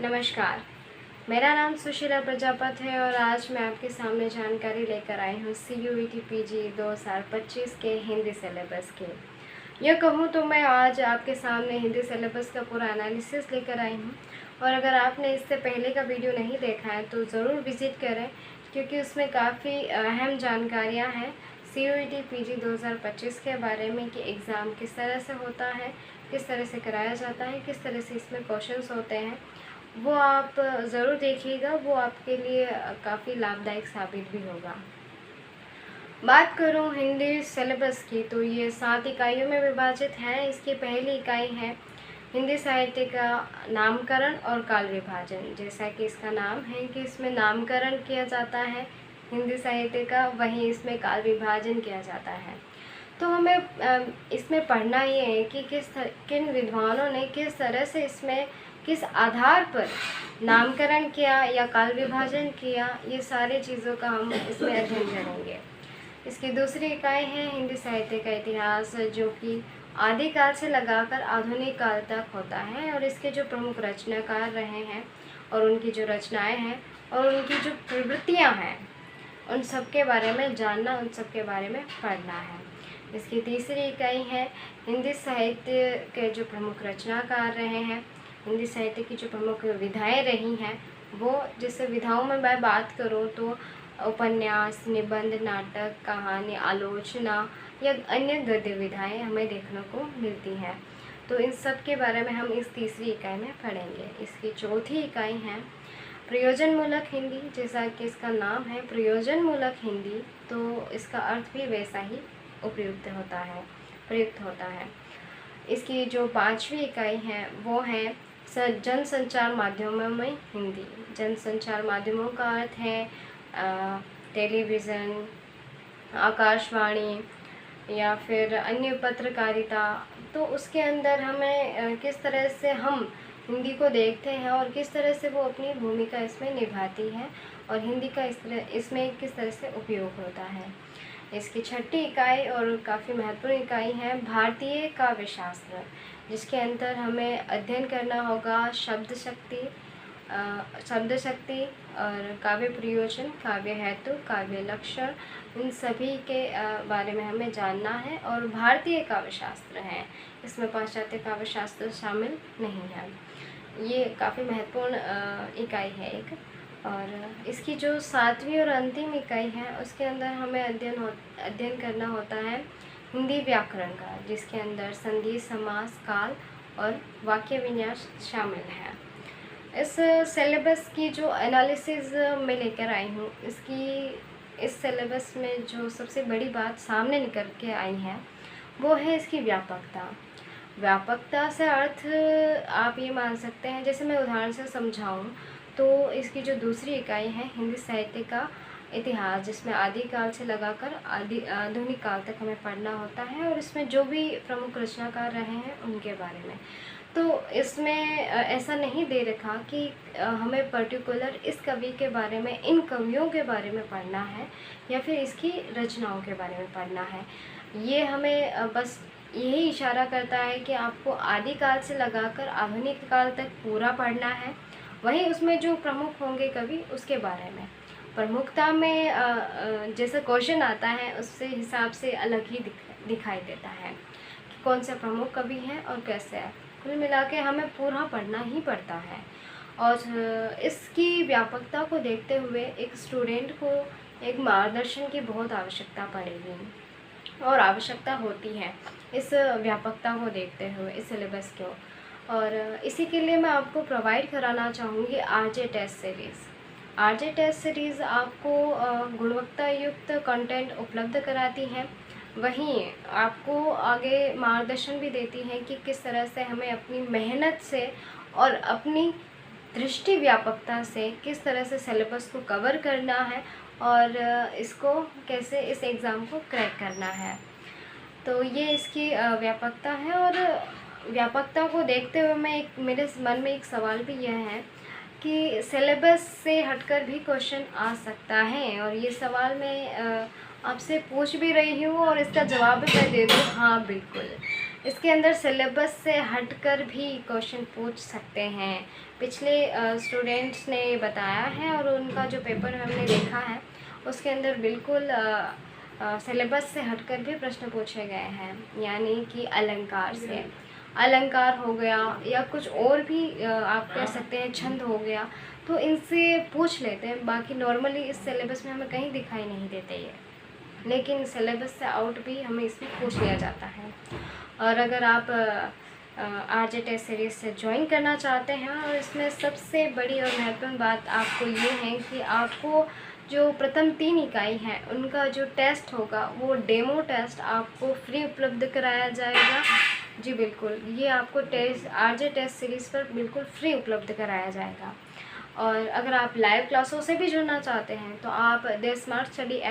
नमस्कार, मेरा नाम सुशीला प्रजापति है और आज मैं आपके सामने जानकारी लेकर आई हूँ CUET PG 2025 के हिंदी सिलेबस के। यह कहूँ तो मैं आज आपके सामने हिंदी सिलेबस का पूरा एनालिसिस लेकर आई हूँ और अगर आपने इससे पहले का वीडियो नहीं देखा है तो ज़रूर विज़िट करें, क्योंकि उसमें काफ़ी अहम जानकारियाँ हैं CUET PG 2025 के बारे में कि एग्ज़ाम किस तरह से होता है, किस तरह से कराया जाता है, किस तरह से इसमें क्वेश्चंस होते हैं। वो आप ज़रूर देखिएगा, वो आपके लिए काफ़ी लाभदायक साबित भी होगा। बात करूँ हिंदी सिलेबस की तो ये 7 इकाइयों में विभाजित है। इसकी पहली इकाई है हिंदी साहित्य का नामकरण और काल विभाजन। जैसा कि इसका नाम है कि इसमें नामकरण किया जाता है हिंदी साहित्य का, वहीं इसमें काल विभाजन किया जाता है। तो हमें इसमें पढ़ना ये है कि किन विद्वानों ने किस तरह से इसमें किस आधार पर नामकरण किया या काल विभाजन किया, ये सारी चीज़ों का हम इसमें अध्ययन करेंगे। इसकी दूसरी इकाई है हिंदी साहित्य का इतिहास, जो कि आदिकाल से लगाकर आधुनिक काल तक होता है और इसके जो प्रमुख रचनाकार रहे हैं और उनकी जो रचनाएं हैं और उनकी जो प्रवृत्तियां हैं, उन सब के बारे में जानना, उन सब के बारे में पढ़ना है। इसकी तीसरी इकाई है हिंदी साहित्य के जो प्रमुख रचनाकार रहे हैं, हिंदी साहित्य की जो प्रमुख विधाएं रही हैं, वो जैसे विधाओं में मैं बात करूँ तो उपन्यास, निबंध, नाटक, कहानी, आलोचना या अन्य गद्य विधाएं हमें देखने को मिलती हैं। तो इन सब के बारे में हम इस तीसरी इकाई में पढ़ेंगे। इसकी चौथी इकाई है प्रयोजनमूलक हिंदी। जैसा कि इसका नाम है प्रयोजनमूलक हिंदी, तो इसका अर्थ भी वैसा ही प्रयुक्त होता है। इसकी जो पांचवी इकाई है वो है जनसंचार माध्यमों में हिंदी। जनसंचार माध्यमों का अर्थ है टेलीविज़न, आकाशवाणी या फिर अन्य पत्रकारिता। तो उसके अंदर हमें किस तरह से हम हिंदी को देखते हैं और किस तरह से वो अपनी भूमिका इसमें निभाती है और हिंदी का इसमें किस तरह से उपयोग होता है। इसकी छठी इकाई और काफ़ी महत्वपूर्ण इकाई है भारतीय काव्य शास्त्र, जिसके अंदर हमें अध्ययन करना होगा शब्द शक्ति और काव्य प्रयोजन, काव्य हेतु, काव्य लक्षण, इन सभी के बारे में हमें जानना है। और भारतीय काव्य शास्त्र है, इसमें पाश्चात्य काव्य शास्त्र शामिल नहीं है। ये काफ़ी महत्वपूर्ण इकाई है एक। और इसकी जो सातवीं और अंतिम इकाई है उसके अंदर हमें अध्ययन करना होता है हिंदी व्याकरण का, जिसके अंदर संधि, समास, काल और वाक्य विन्यास शामिल है। इस सिलेबस की जो एनालिसिस मैं लेकर आई हूँ, इस सिलेबस में जो सबसे बड़ी बात सामने निकल के आई है वो है इसकी व्यापकता से अर्थ आप ये मान सकते हैं, जैसे मैं उदाहरण से समझाऊं तो इसकी जो दूसरी इकाई है हिंदी साहित्य का इतिहास, जिसमें आदिकाल से लगाकर आधुनिक काल तक हमें पढ़ना होता है और इसमें जो भी प्रमुख रचनाकार रहे हैं उनके बारे में। तो इसमें ऐसा नहीं दे रखा कि हमें पर्टिकुलर इस कवि के बारे में, इन कवियों के बारे में पढ़ना है या फिर इसकी रचनाओं के बारे में पढ़ना है। ये हमें बस यही इशारा करता है कि आपको आदिकाल से लगाकर आधुनिक काल तक पूरा पढ़ना है। वहीं उसमें जो प्रमुख होंगे कवि, उसके बारे में प्रमुखता में जैसे क्वेश्चन आता है उससे हिसाब से अलग ही दिखाई देता है कि कौन से प्रमुख कवि हैं और कैसे है। कुल मिला के हमें पूरा पढ़ना ही पड़ता है। और इसकी व्यापकता को देखते हुए एक स्टूडेंट को एक मार्गदर्शन की बहुत आवश्यकता पड़ेगी और आवश्यकता होती है इस व्यापकता को देखते हुए इस सिलेबस को। और इसी के लिए मैं आपको प्रोवाइड कराना चाहूँगी RJ test series. RJ test series आपको गुणवत्ता युक्त कंटेंट उपलब्ध कराती है, वहीं आपको आगे मार्गदर्शन भी देती है कि किस तरह से हमें अपनी मेहनत से और अपनी दृष्टि व्यापकता से किस तरह से सिलेबस को कवर करना है और इसको कैसे इस एग्ज़ाम को क्रैक करना है। तो ये इसकी व्यापकता है। और व्यापकता को देखते हुए मेरे मन में एक सवाल भी यह है कि सिलेबस से हटकर भी क्वेश्चन आ सकता है, और ये सवाल मैं आपसे पूछ भी रही हूँ और इसका जवाब भी मैं दे दूँ, हाँ बिल्कुल। इसके अंदर सिलेबस से हटकर भी क्वेश्चन पूछ सकते हैं। पिछले स्टूडेंट्स ने बताया है और उनका जो पेपर हमने देखा है उसके अंदर बिल्कुल सिलेबस से हटकर भी प्रश्न पूछे गए हैं, यानी कि अलंकार से। अलंकार हो गया या कुछ और भी आप कह सकते हैं छंद हो गया, तो इनसे पूछ लेते हैं। बाकी नॉर्मली इस सिलेबस में हमें कहीं दिखाई नहीं देते ये, लेकिन सिलेबस से आउट भी हमें इसमें पूछ लिया जाता है। और अगर आप आरजे टेस्ट सीरीज़ से ज्वाइन करना चाहते हैं, और इसमें सबसे बड़ी और महत्वपूर्ण बात आपको ये है कि आपको जो प्रथम 3 इकाई हैं उनका जो टेस्ट होगा वो डेमो टेस्ट आपको फ्री उपलब्ध कराया जाएगा। जी बिल्कुल, ये आपको टेस्ट आरजे टेस्ट सीरीज़ पर बिल्कुल फ्री उपलब्ध कराया जाएगा। और अगर आप लाइव क्लासों से भी जुड़ना चाहते हैं तो आप द स्मार्ट स्टडी ऐप